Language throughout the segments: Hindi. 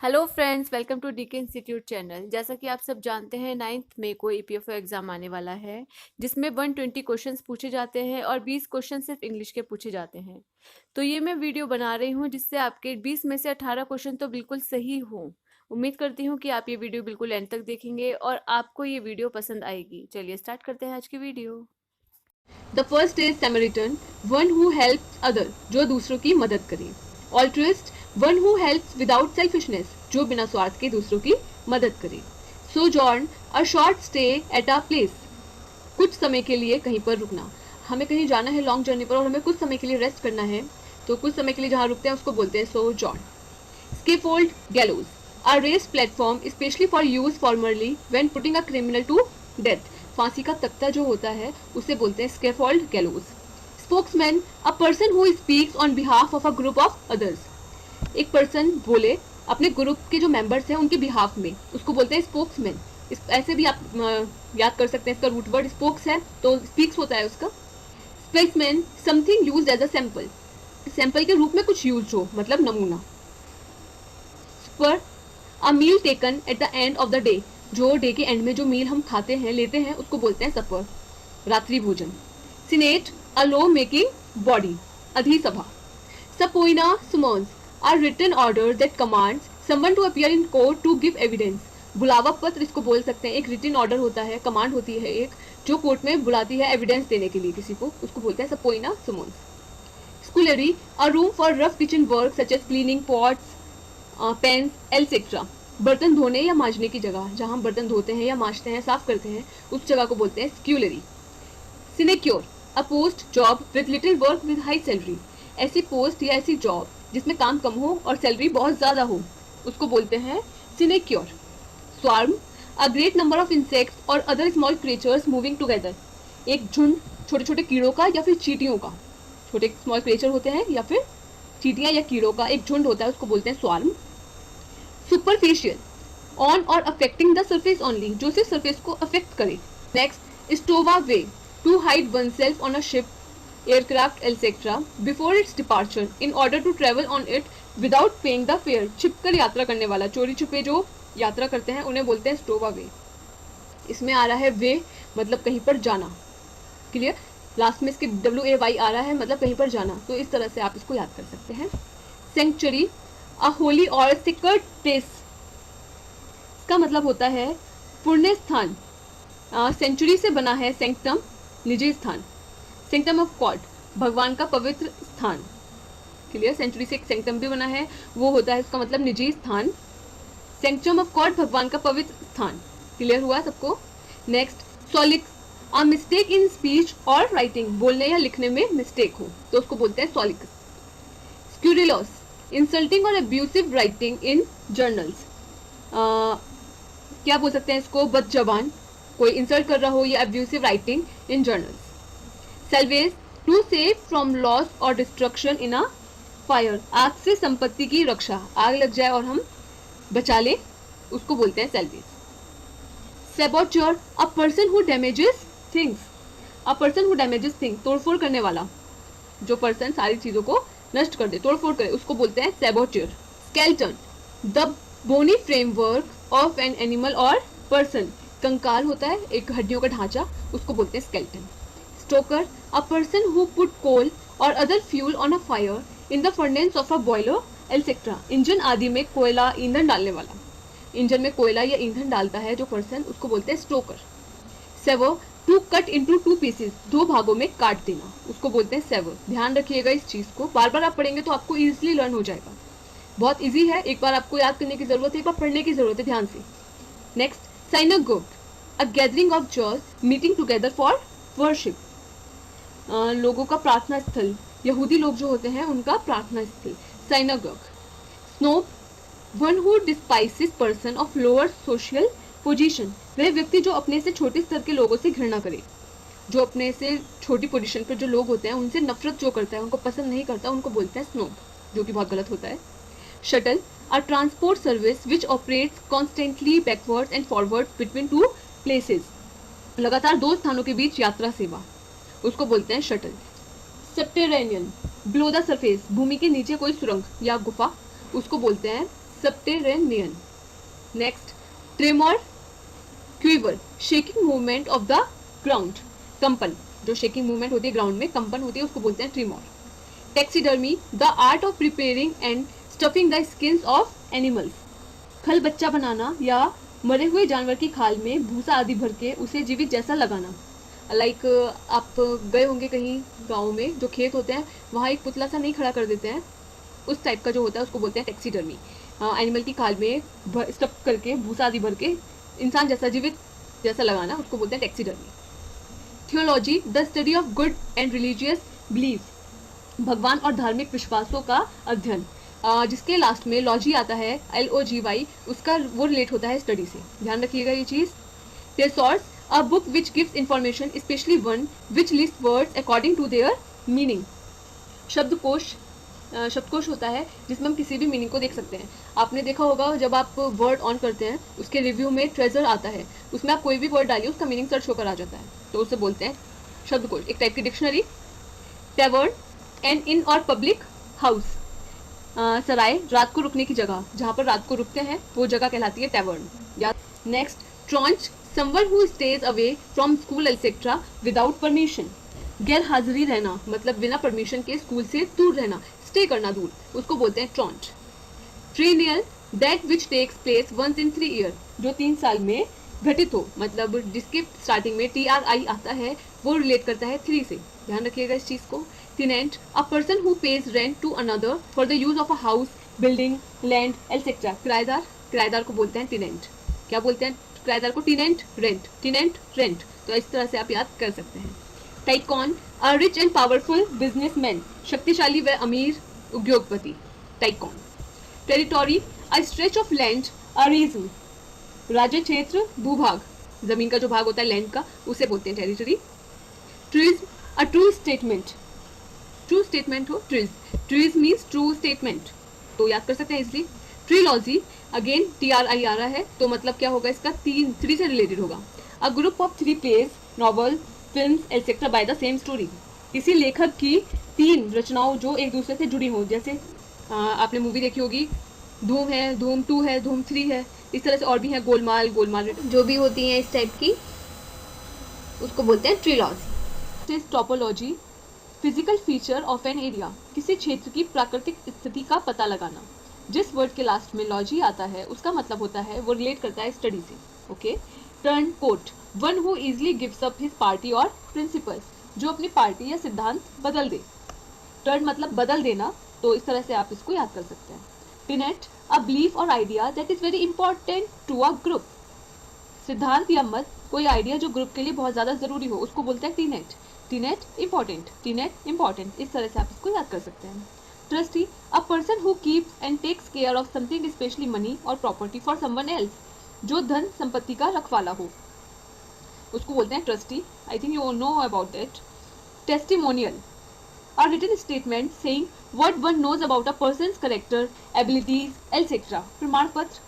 Hello friends, welcome to DK institute channel. जैसा कि आप सब जानते हैं 9th मई को ईपीएफओ एग्जाम आने वाला है, जिसमें 120 क्वेश्चंस पूछे जाते हैं और 20 क्वेश्चन सिर्फ इंग्लिश के पूछे जाते हैं। तो ये मैं वीडियो बना रही हूँ जिससे आपके 20 में से 18 क्वेश्चन तो बिल्कुल सही हों। उम्मीद करती हूँ कि आप ये वीडियो बिल्कुल एंड तक देखेंगे और आपको ये वीडियो पसंद आएगी। चलिए स्टार्ट करते हैं आज की video. The first is Samaritan, one who helps other, जो दूसरों की मदद करे. Altruist, one who helps without selfishness, जो बिना स्वार्थ के दूसरों की मदद करे. Sojourn, a short stay at a place, कुछ समय के लिए कहीं पर रुकना. हमें कहीं जाना है लॉन्ग जर्नी पर और हमें कुछ समय के लिए रेस्ट करना है, तो कुछ समय के लिए जहाँ रुकते हैं उसको बोलते हैं sojourn. Scaffold, gallows, a raised platform especially for use formerly when putting a criminal to death. फांसी का तख्ता जो होता है उसे बोलते हैं scaffold gallows. Spokesman, a person who speaks on behalf of a group of others. एक पर्सन बोले अपने ग्रुप के जो मेंबर्स हैं उनके बिहाफ में, उसको बोलते हैं स्पोक्समैन. ऐसे भी आप याद कर सकते हैं, इसका रूट वर्ड स्पोक्स है तो स्पीक्स होता है उसका. Specimen, something used as a sample, sample के रूप में कुछ यूज हो, मतलब नमूना. पर a meal taken at the end of the day, जो डे के एंड में जो मील हम खाते हैं लेते हैं उसको बोलते हैं सपर, रात्रि भोजन. Senate, a law making body, अधिसभा. Subpoena summons, a written order that commands someone to appear in court to give evidence. बुलावा पत्र इसको बोल सकते हैं. एक रिटन ऑर्डर होता है, कमांड होती है एक, जो कोर्ट में बुलाती है एविडेंस देने के लिए किसी को, उसको बोलते हैं subpoena summons. Scullery, a room for rough kitchen work such as cleaning pots, pans etcetera. बर्तन धोने या मांजने की जगह, जहाँ हम बर्तन धोते हैं या मांजते हैं, साफ करते हैं, उस जगह को बोलते हैं scullery. Sinecure, a post job with little work with high salary. ऐसी पोस्ट या ऐसी जॉब जिसमें काम कम हो और सैलरी बहुत ज़्यादा हो, उसको बोलते हैं sinecure. Swarm, a great number of insects or other small creatures moving together. एक झुंड छोटे छोटे कीड़ों का या फिर चींटियों का, छोटे स्मॉल क्रिएचर होते हैं या फिर चींटियां या कीड़ों का एक झुंड होता है, उसको बोलते हैं swarm. Superficial, on or affecting the surface only, जो सिर्फ सरफेस को अफेक्ट करे. Next, stowaway, to hide oneself on a ship, aircraft etcetera before its departure in order to travel on it without paying the fare. छिपकर यात्रा करने वाला, चोरी छुपे जो यात्रा करते हैं उन्हें बोलते हैं स्टोवा वे. इसमें आ रहा है वे, मतलब कहीं पर जाना. क्लियर? लास्ट में इसके WAY आ रहा है, मतलब कहीं पर जाना, तो इस तरह से आप इसको याद कर सकते हैं. सेंचुरी, अ होली और सिक्रेट प्लेस, इसका मतलब होता है पुण्य स्थान. सेंचुरी से बना है सेंक्टम, निजी स्थान. सेंक्टम ऑफ गॉड, भगवान का पवित्र स्थान. क्लियर? सेंचुरी से एक सेंक्टम भी बना है, वो होता है इसका मतलब निजी स्थान. सेंक्टम ऑफ गॉड, भगवान का पवित्र स्थान. क्लियर हुआ सबको? Next, solecism, a mistake in speech or writing, बोलने या लिखने में मिस्टेक हो तो उसको बोलते हैं सॉलिक्स. स्क्यूरिलोस, इंसल्टिंग और अब्यूसिव राइटिंग इन जर्नल्स. क्या बोल सकते हैं इसको? बदजबान, कोई इंसल्ट कर रहा हो, या abusive writing in journals. Salvage, to save from loss और डिस्ट्रक्शन इन अ फायर, आग से संपत्ति की रक्षा, आग लग जाए और हम बचा ले, उसको बोलते हैं selvage. Saboteur, a person who damages things, a person who damages things, तोड़फोड़ करने वाला, जो पर्सन सारी चीजों को नष्ट कर दे, तोड़फोड़ करे, उसको बोलते हैं saboteur. Skeleton, the bony framework of an animal or person, कंकाल होता है एक हड्डियों का ढांचा, उसको बोलते हैं skeleton. Stoker, a person who put coal or other fuel on a fire in the furnace of a boiler etcetera, engine आदि में कोयला ईंधन डालने वाला, इंजन में कोयला या ईंधन डालता है जो पर्सन, उसको बोलते हैं stalker. Sever, to cut into two pieces, दो भागों में काट देना, उसको बोलते हैं सेवर. ध्यान रखिएगा इस चीज को, बार बार आप पढ़ेंगे तो आपको इजीली लर्न हो जाएगा. बहुत इजी है, एक बार आपको याद करने की जरूरत है, एक बार पढ़ने की जरूरत है ध्यान से. Next, synagogue, a gathering of Jews meeting together for worship, लोगों का प्रार्थना स्थल, यहूदी लोग जो होते हैं उनका प्रार्थना स्थल, synagogue. Snob, one who despises person of lower social position, वह व्यक्ति जो अपने से छोटे स्तर के लोगों से घृणा करे, जो अपने से छोटी पोजीशन पर जो लोग होते हैं उनसे नफरत जो करता है, उनको पसंद नहीं करता, उनको बोलते हैं स्नोब, जो कि बहुत गलत होता है. Shuttle, a transport service which operates constantly backwards and forwards between two places, लगातार दो स्थानों के बीच यात्रा सेवा, उसको बोलते हैं shuttle. Subterranean, below the surface, भूमि के नीचे कोई सुरंग या गुफा, उसको बोलते हैं subterranean. Next, tremor, quiver, shaking movement of the ground. कंपन, जो शेकिंग मूवमेंट होती है ग्राउंड में, कंपन होती है, उसको बोलते हैं tremor. Taxidermy, the art of preparing and stuffing the skins of animals. खल बच्चा बनाना या मरे हुए जानवर की खाल में भूसा आदि भर के उसे जीवित जैसा लगाना. लाइक आप गए होंगे कहीं गाँव में, जो खेत होते हैं वहाँ एक पुतला सा नहीं खड़ा कर देते हैं, उस टाइप का जो होता है उसको बोलते हैं टैक्सीडर्मी. एनिमल की खाल में स्टफ करके भूसा आदि भर के इंसान जैसा जीवित जैसा लगाना, उसको बोलते हैं taxidermy. Theology, the study of good and religious belief, भगवान और धार्मिक विश्वासों का अध्ययन. जिसके लास्ट में लॉजी आता है, LOGY, उसका वो रिलेट होता है स्टडी से, ध्यान रखिएगा ये चीज़. Thesaurus, a book which gives information, specially one which list words according to their meaning. शब्दकोश, शब्दकोश होता है जिसमें हम किसी भी मीनिंग को देख सकते हैं. आपने देखा होगा जब आप वर्ड ऑन करते हैं उसके रिव्यू में ट्रेजर आता है, उसमें आप कोई भी वर्ड डालिए उसका मीनिंग सर्च होकर आ जाता है, तो उसे बोलते हैं शब्दकोश, एक टाइप की डिक्शनरी. टैवर्न, एन इन और पब्लिक हाउस, सराय, रात को रुकने की जगह, जहाँ पर रात को रुकते हैं वो जगह कहलाती है टैवर्न. या next, truant, someone who stays away from school etcetera without permission. गैर हाजिरी रहना, मतलब बिना परमिशन के स्कूल से दूर रहना, स्टे करना दूर, उसको बोलते हैं truant. Triennial, that which takes place once in 3 year, जो 3 साल में घटित हो, मतलब जिसके स्टार्टिंग में TRI आता है वो रिलेट करता है 3 से, ध्यान रखिएगा इस चीज़ को. Tenant, a person who pays rent to another for the use of a house, building, land etcetera. किराएदार, किराएदार को बोलते हैं टेनेंट. क्या बोलते हैं किराएदार को? Tenant rent, tenant rent. तो इस तरह से आप याद कर सकते हैं. Tycoon, a rich and powerful businessman, शक्तिशाली व अमीर उद्योगपति, tycoon. Territory, a stretch of land, a region, राज्य क्षेत्र, भूभाग, जमीन का जो भाग होता है लैंड का, उसे बोलते हैं territory. Truism, a true statement, true statement हो truism, truism means true statement, तो याद कर सकते हैं इसलिए. ट्रिलॉजी, अगेन TRI आ रहा है, तो मतलब क्या होगा इसका? 3 से रिलेटेड होगा. A group of 3 plays, novel, films etcetera by the same story, किसी लेखक की 3 रचनाओं जो एक दूसरे से जुड़ी हों. जैसे आपने मूवी देखी होगी, धूम है, धूम 2 है, धूम 3 है, इस तरह से और भी है, गोलमाल, गोलमाल जो भी होती हैं इस टाइप की, उसको बोलते हैं trilogy. Topology, physical feature of an area, किसी क्षेत्र की प्राकृतिक स्थिति का पता लगाना. जिस वर्ड के लास्ट में लॉजी आता है उसका मतलब होता है वो रिलेट करता है स्टडी से. Okay. Turncoat, one who easily gives up his party और प्रिंसिपल्स, जो अपनी पार्टी या सिद्धांत बदल दे. टर्न मतलब बदल देना, तो इस तरह से आप इसको याद कर सकते हैं. टिनेट, अ बिलीफ और idea that is very important to a group, सिद्धांत या मत, कोई आइडिया जो ग्रुप के लिए बहुत ज़्यादा ज़रूरी हो, उसको बोलते हैं टीनेट. टीनेट इंपॉर्टेंट, टीनेट इंपॉर्टेंट, इस तरह से आप इसको याद कर सकते हैं. Trustee, a person who keeps and takes care of something specially money और प्रॉपर्टी फॉर समवन एल्स, जो धन संपत्ति का रखवाला हो, उसको बोलते हैं trustee. I think you know about that. Testimonial, a written statement saying what one knows about a person's character, abilities, etc. प्रमाण पत्र,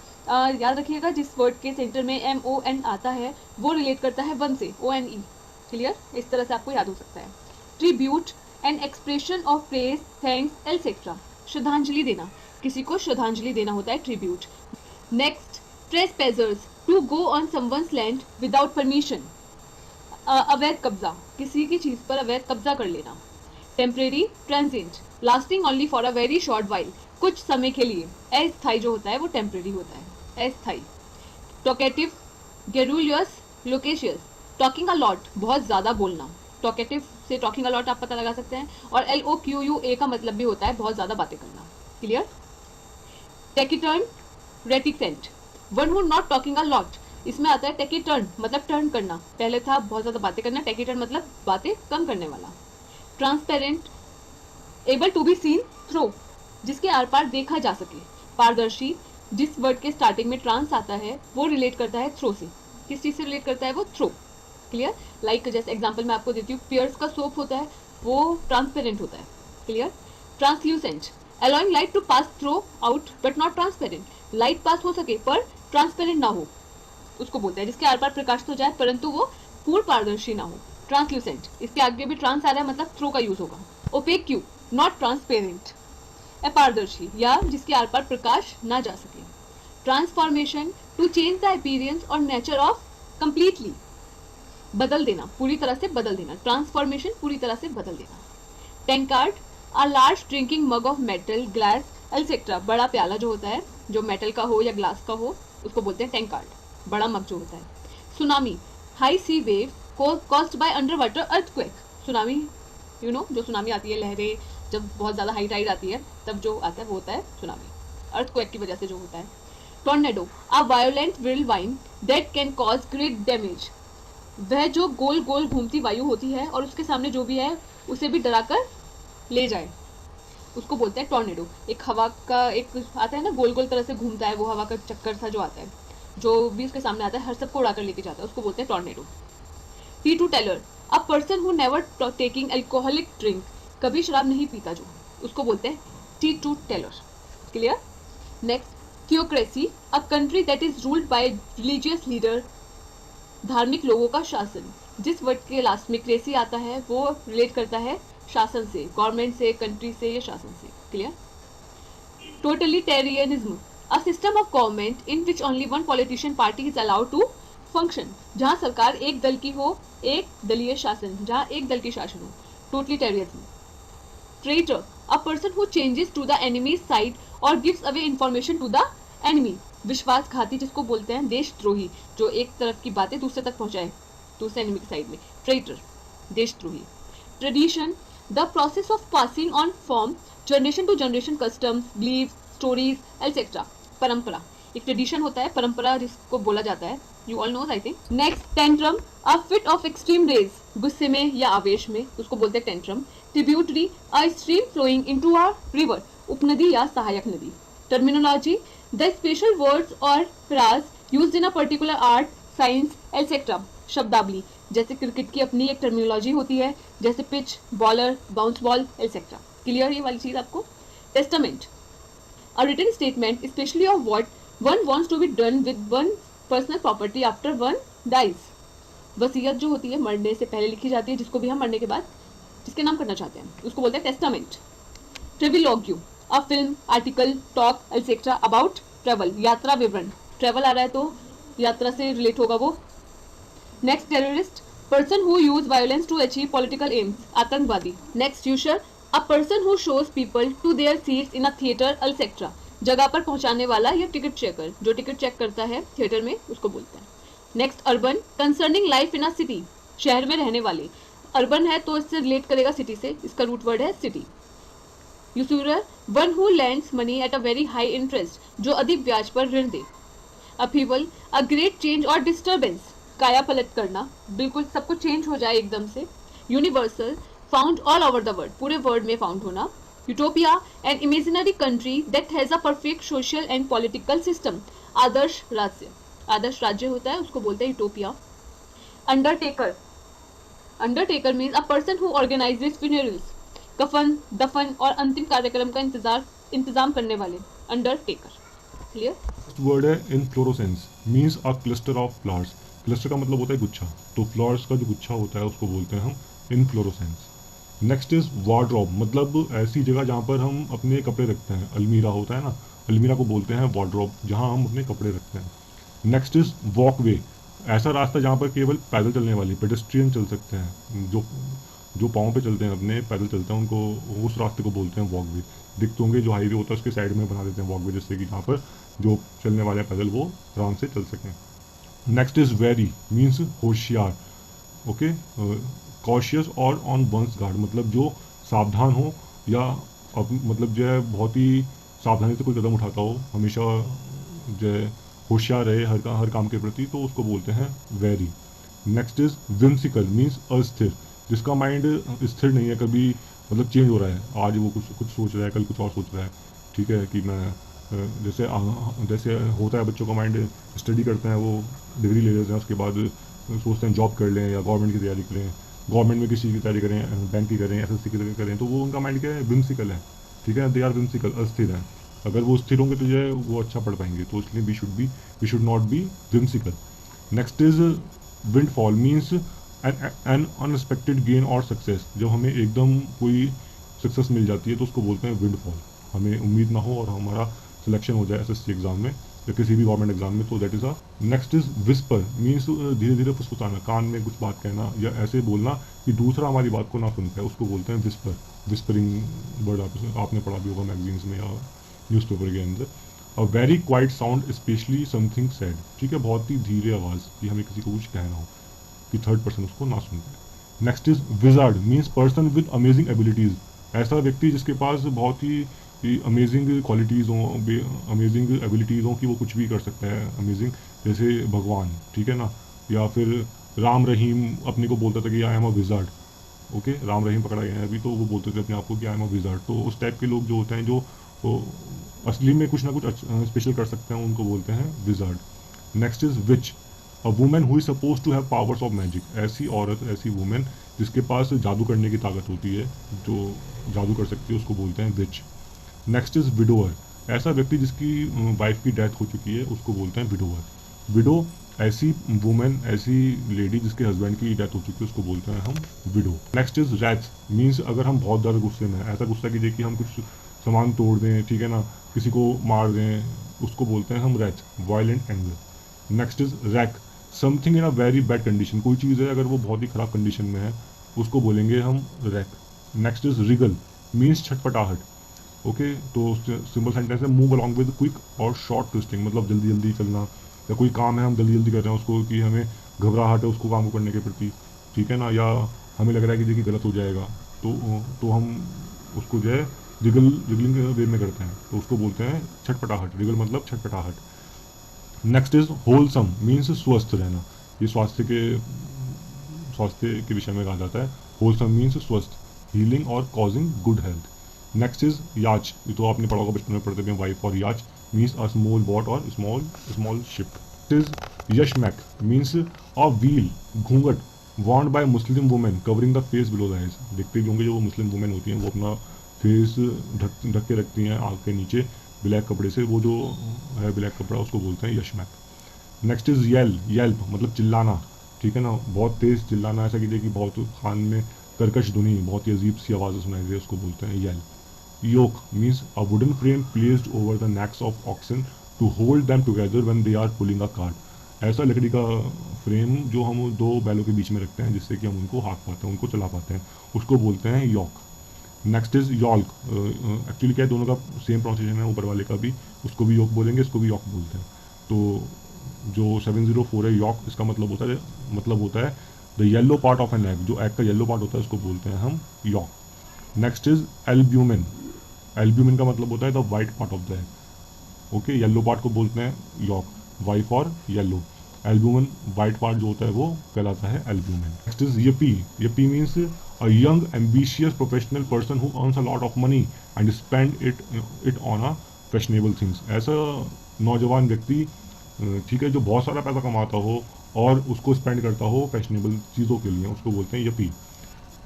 याद रखिएगा जिस वर्ड के सेंटर में MON आता है वो रिलेट करता है वन से, ONE. क्लियर? इस तरह से आपको याद हो सकता है. Tribute, an expression of praise, thanks, etcetera, श्रद्धांजलि देना, किसी को श्रद्धांजलि देना होता है tribute. Next, trespassers, to go on someone's land without permission, अवैध कब्जा, किसी की चीज़ पर अवैध कब्जा कर लेना. Temporary, transient, lasting only for a very short while, कुछ समय के लिए. अस्थायी जो होता है वो टेम्परेरी होता है, अस्थायी. Talkative, garrulous, loquacious, talking a lot, बहुत ज़्यादा बोलना. टॉकेटिव से टॉकिंग अ लॉट आप पता लगा सकते हैं, और LOQUA का मतलब भी होता है बहुत ज़्यादा बातें करना. Clear? Taciturn, reticent, one who not talking a lot, इसमें आता है टेकिटर्न मतलब टर्न करना, पहले था बहुत ज़्यादा बातें करना, टेकिटर्न मतलब बातें कम करने वाला. Transparent, able to be seen through, जिसके आर पार देखा जा सके. पारदर्शी, जिस वर्ड के स्टार्टिंग में ट्रांस आता है वो रिलेट करता है थ्रो से. किस चीज़ से रिलेट करता है वो? थ्रो. क्लियर? लाइक जैसे एग्जांपल मैं आपको देती हूँ, पियर्स का सोप होता है वो ट्रांसपेरेंट होता है. Clear? Translucent, allowing light to pass through out but not transparent, light pass हो सके पर ट्रांसपेरेंट ना हो, उसको बोलते हैं जिसके आर पार प्रकाश तो जाए परंतु वो पूर्ण पारदर्शी ना हो. ट्रांसल्यूसेंट, इसके आगे भी ट्रांस आ रहा है मतलब थ्रो का यूज होगा. Opaque, not transparent. अपारदर्शी या जिसके आर पार प्रकाश ना जा सके। Transformation, to change the appearance और नेचर ऑफ कंप्लीटली, बदल देना, पूरी तरह से बदल देना। ट्रांसफॉर्मेशन, पूरी तरह से बदल देना। Tankard, a large drinking mug of metal, glass etcetera, बड़ा प्याला जो होता है, जो मेटल का हो या ग्लास का हो, उसको बोलते हैं टैंकार्ड, बड़ा मग जो होता है। Tsunami, high sea wave caused by under water earthquake, tsunami जो सुनामी आती है, लहरें जब बहुत ज़्यादा हाई टाइड आती है तब जो आता है वो होता है सुनामी, अर्थक्वेक की वजह से जो होता है। Tornado, a violent whirlwind that can cause great damage, वह जो गोल गोल घूमती वायु होती है और उसके सामने जो भी है उसे भी डराकर ले जाए, उसको बोलते हैं टॉर्नेडो। एक हवा का एक आता है ना, गोल गोल तरह से घूमता है, वो हवा का चक्कर सा जो आता है, जो भी उसके सामने आता है हर सबको उड़ाकर लेके जाता है, उसको बोलते हैं tornado. Teetotaller, a person who never taking alcoholic drink, कभी शराब नहीं पीता जो, उसको बोलते हैं teetotaller. Clear? Next, theocracy, a country that is ruled by religious leader, धार्मिक लोगों का शासन। जिस वर्ड के लास्ट में क्रेसी आता है वो रिलेट करता है शासन से, गवर्नमेंट से, कंट्री से या शासन से। Clear? Totalitarianism, a system of government in which only one politician party is allowed to function, जहां सरकार एक दल की हो, एक दलीय शासन, जहां एक दल की शासन हो, totalitarianism. Traitor, a person who changes to the enemy side or gives away information to the enemy, विश्वासघाती जिसको बोलते हैं देशद्रोही, जो एक तरफ की बातें दूसरे तक पहुंचाए, दूसरे एनिमी की साइड में, ट्रेटर, देशद्रोही। Tradition, the process of passing on from generation to generation customs, believes, stories etcetera, परंपरा, एक ट्रेडिशन होता है, परंपरा जिसको बोला जाता है, you all know I think. Next, tantrum, a fit of extreme rage, गुस्से में या आवेश में, उसको बोलते हैं tantrum. Tributary, a stream flowing into a river, उपनदी या सहायक नदी। Terminology, the special words or phrases used in a particular art, science etcetera, शब्दावली, जैसे क्रिकेट की अपनी एक टर्मिनोलॉजी होती है, जैसे pitch, bowler, bounce ball etcetera. Clear ये वाली चीज आपको? Testament, a written statement especially of what one wants to be done with one's personal property after one dies, वसीयत जो होती है मरने से पहले लिखी जाती है, जिसको भी हम मरने के बाद जिसके नाम करना चाहते हैं उसको बोलते हैं testament. Travelogue, a film, article, talk etcetera about travel, यात्रा विवरण, ट्रेवल आ रहा है तो यात्रा से रिलेट होगा वो। Next, terrorist, person who use violence to achieve political aims, आतंकवादी। Next, usher, a person who shows people to their seats in a theatre etcetera, जगह पर पहुंचाने वाला या टिकट चेकर, जो टिकट चेक करता है थिएटर में उसको बोलते हैं। Next, urban, concerning life in a city, शहर में रहने वाले, अर्बन है तो इससे रिलेट करेगा सिटी से, इसका रूट वर्ड है city. Usurer, one who lends money at a very high interest, जो अधिक ब्याज पर ऋण दे। अपीवल, अ ग्रेट चेंज और डिस्टर्बेंस, काया पलट करना, बिल्कुल सब कुछ चेंज हो जाए एकदम से। Universal, found all over the world, पूरे वर्ल्ड में फाउंड होना। Utopia, an imaginary country that has a perfect social and political system, आदर्श राज्य, आदर्श राज्य होता है उसको बोलते हैं utopia. Undertaker, undertaker means a person who organizes funerals, कफन, दफन और अंतिम कार्यक्रम का इंतजाम करने वाले, अंडरटेकर। क्लियर? वर्ड है inflorescence, means a cluster of flowers, cluster का मतलब होता है गुच्छा, तो फ्लावर्स का जो गुच्छा होता है उसको बोलते हैं हम इनफ्लोरोसेंस। नेक्स्ट इज वार्डरोब, मतलब ऐसी जगह जहाँ पर हम अपने कपड़े रखते हैं, अलमीरा होता है ना, अलमीरा को बोलते हैं वार्डरोब, जहाँ हम अपने कपड़े रखते हैं। नेक्स्ट इज वॉकवे, ऐसा रास्ता जहाँ पर केवल पैदल चलने वाले पेडेस्ट्रियन चल सकते हैं, जो पाँव पे चलते हैं, अपने पैदल चलते हैं, उनको उस रास्ते को बोलते हैं वॉकवे। दिखते होंगे जो हाईवे होता है उसके साइड में बना देते हैं वॉकवे, जिससे कि जहाँ पर जो चलने वाले पैदल वो आराम से चल सकें। नेक्स्ट इज वेरी, मीन्स होशियार, ओके, कॉशियस और ऑन वंस गार्ड, मतलब जो सावधान हो या मतलब जो है बहुत ही सावधानी से कोई कदम उठाता हो, हमेशा जो है होशियार रहे हर काम के प्रति, तो उसको बोलते हैं very. Next is whimsical, means अस्थिर, जिसका माइंड स्थिर नहीं है, कभी मतलब चेंज हो रहा है, आज वो कुछ सोच रहा है, कल कुछ और सोच रहा है, ठीक है, कि मैं जैसे होता है बच्चों का माइंड, स्टडी करते हैं, वो डिग्री ले लेते हैं, उसके बाद सोचते हैं जॉब कर लें या गवर्नमेंट की तैयारी करें, गवर्नमेंट में किसी चीज़ की तैयारी करें, बैंक की करें, एसएससी की तैयारी करें, तो वो उनका माइंड क्या है, विम्सिकल है, ठीक है, दे आर विम्सिकल, अस्थिर है। अगर वो स्थिर होंगे तो जो है वो अच्छा पढ़ पाएंगे, तो इसलिए we should not be whimsical. Next is windfall, means an unexpected gain और सक्सेस, जब हमें एकदम कोई सक्सेस मिल जाती है तो उसको बोलते हैं विंडफॉल। हमें उम्मीद ना हो और हमारा सिलेक्शन हो जाए एसएससी एग्ज़ाम में या किसी भी गवर्नमेंट एग्जाम में, तो that is a. Next is whisper, means धीरे धीरे फुसफुसाना, कान में कुछ बात कहना या ऐसे बोलना कि दूसरा हमारी बात को ना सुन पाए, उसको बोलते हैं विस्पर। विस्परिंग वर्ड आपने पढ़ा भी होगा मैगजीन्स में या न्यूज़पेपर के अंदर। A very quite sound specially something sad, ठीक है, बहुत ही धीरे आवाज़ कि हमें किसी को कुछ कहना हो कि थर्ड पर्सन उसको ना सुन पाए। Next is wizard, means person with amazing abilities, ऐसा व्यक्ति जिसके पास बहुत ही अमेजिंग क्वालिटीज़ हों, अमेजिंग एबिलिटीज़ हों कि वो कुछ भी कर सकता है अमेजिंग, जैसे भगवान, ठीक है ना। या फिर राम रहीम अपने को बोलता था कि I am a wizard, okay, Ram Rahim पकड़ा गया है अभी, तो वो बोलते थे अपने आप को कि आई एम अ विजार्ड। तो उस टाइप के लोग जो होते हैं जो असली में कुछ ना कुछ स्पेशल कर सकते हैं, उनको बोलते हैं wizard. Next is witch, a women who is suppose to have powers of magic, ऐसी औरत, ऐसी वुमेन जिसके पास जादू करने की ताकत होती है, जो जादू कर सकती है, उसको बोलते हैं विच। नेक्स्ट इज विडोअर, ऐसा व्यक्ति जिसकी वाइफ की डेथ हो चुकी है, उसको बोलते हैं विडोअर। विडो, ऐसी वुमेन, ऐसी लेडी जिसके हस्बैंड की डेथ हो चुकी है, उसको बोलते हैं हम widow. Next is wrath, means अगर हम बहुत ज़्यादा गुस्से में हैं, ऐसा गुस्सा कीजिए कि हम कुछ सामान तोड़ दें, ठीक है ना, किसी को मार दें, उसको बोलते हैं हम wrath, violent anger. Next is wrack, something in a very bad condition, कोई चीज़ है अगर वो बहुत ही ख़राब कंडीशन में है, उसको बोलेंगे हम rack. Next is wriggle, means छटपटाहट, ओके, तो सिंपल सेंटेंस है मूव अलॉन्ग विद क्विक और शॉर्ट ट्विस्टिंग, मतलब जल्दी जल्दी चलना, या कोई काम है हम जल्दी जल्दी कर रहे हैं उसको, कि हमें घबराहट है उसको काम को करने के प्रति, ठीक है ना, या हमें लग रहा है कि देखिए गलत हो जाएगा, तो हम उसको जो है जिगलिंग वे में करते हैं, तो उसको बोलते हैं छटपटाहट। रिगल मतलब छटपटाहट। नेक्स्ट इज होलसम, मीन्स स्वस्थ रहना, ये स्वास्थ्य के विषय में कहा जाता है। होलसम मीन्स स्वस्थ, हीलिंग और causing good health. Next is याच, ये तो आपने पढ़ा होगा बचपन में पढ़ते थे वाइफ, और yacht means a small boat और small ship. Is yashmak, means a veil, घूंघट, worn by Muslim women covering the face below the eyes, देखते भी होंगे जो वो मुस्लिम वुमेन होती हैं वो अपना फेस ढक के रखती हैं आँख के नीचे ब्लैक कपड़े से, वो जो है ब्लैक कपड़ा, उसको बोलते हैं यशमैक। नेक्स्ट इज येल्प, मतलब चिल्लाना, ठीक है ना, बहुत तेज़ चिल्लाना, ऐसा कीजिए कि बहुत कान में कर्कश धुनी, बहुत ही अजीब सी आवाज़ सुनाई दे, उसको बोलते हैं yelp. Yoke means a wooden frame placed over the necks of oxen to hold them together when they are pulling a cart, ऐसा लकड़ी का फ्रेम जो हम दो बैलों के बीच में रखते हैं जिससे कि हम उनको हाँक पाते हैं, उनको चला पाते हैं, उसको बोलते हैं यॉक। नेक्स्ट इज यॉल्क, एक्चुअली क्या है, दोनों का सेम प्रोनाउंसिएशन है, ऊपर वाले का भी, उसको भी यॉक बोलेंगे, इसको भी यॉक बोलते हैं। तो जो 704 है यॉक, इसका मतलब होता है the yellow part of an egg, जो एग का येलो पार्ट होता है उसको बोलते हैं हम yolk. Next is albumin, albumin का मतलब होता है the white part of the egg, okay, yellow part को बोलते हैं यॉक, वाइट और येलो, एल्ब्यूमिन वाइट पार्ट जो होता है वो कहलाता है albumin. Next is yuppie, yuppie means a young ambitious professional person who earns a lot of money and spend it on a fashionable things, ऐसा नौजवान व्यक्ति, ठीक है, जो बहुत सारा पैसा कमाता हो और उसको स्पेंड करता हो फैशनेबल चीज़ों के लिए, उसको बोलते हैं yuppie.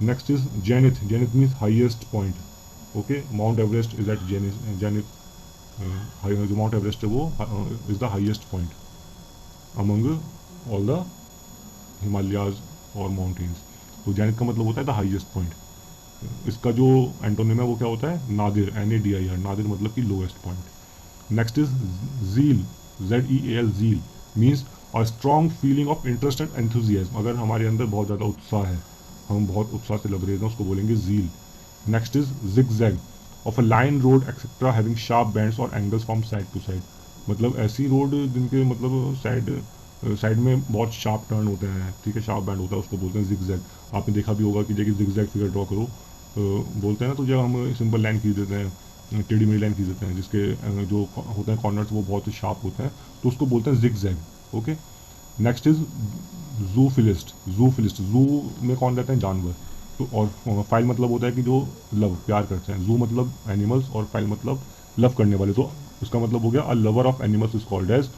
Next is zenith, zenith means highest point, okay, Mount Everest is at zenith, जो माउंट एवरेस्ट है वो is the highest point among all the Himalayas और माउंटेन्स, तो जेनिथ का मतलब होता है द हाईएस्ट पॉइंट। इसका जो एंटोनिम है वो क्या होता है, नादिर, NADIR, नादिर मतलब कि lowest point. Next is zeal, ZEAL, zeal means a strong feeling of interest and enthusiasm, अगर हमारे अंदर बहुत ज़्यादा उत्साह है, हम बहुत उत्साह से लग रहे हैं, उसको बोलेंगे zeal. Next is zigzag, of a line road etcetera having sharp bends और angles from side to side, मतलब ऐसी रोड जिनके मतलब साइड में बहुत शार्प टर्न होते हैं, ठीक है, शार्प बैंड होता है, उसको बोलते हैं जिगजैग। आपने देखा भी होगा कि देखिए जिगजैग फिगर ड्रॉ करो, बोलते हैं ना, तो जब हम सिंपल लाइन खींच देते हैं, टेढ़ी मेढ़ी लाइन खींच देते हैं, जिसके जो होते हैं कॉर्नर्स वो बहुत ही शार्प होते हैं, तो उसको बोलते हैं जिगजैग, ओके। नेक्स्ट इज जूफिलिस्ट, जूफिलिस्ट, जू में कौन रहते हैं, जानवर, तो और फाइल मतलब होता है कि जो लव प्यार करते हैं, जू मतलब एनिमल्स और फाइल मतलब लव करने वाले, तो उसका मतलब हो गया a lover of animals is called as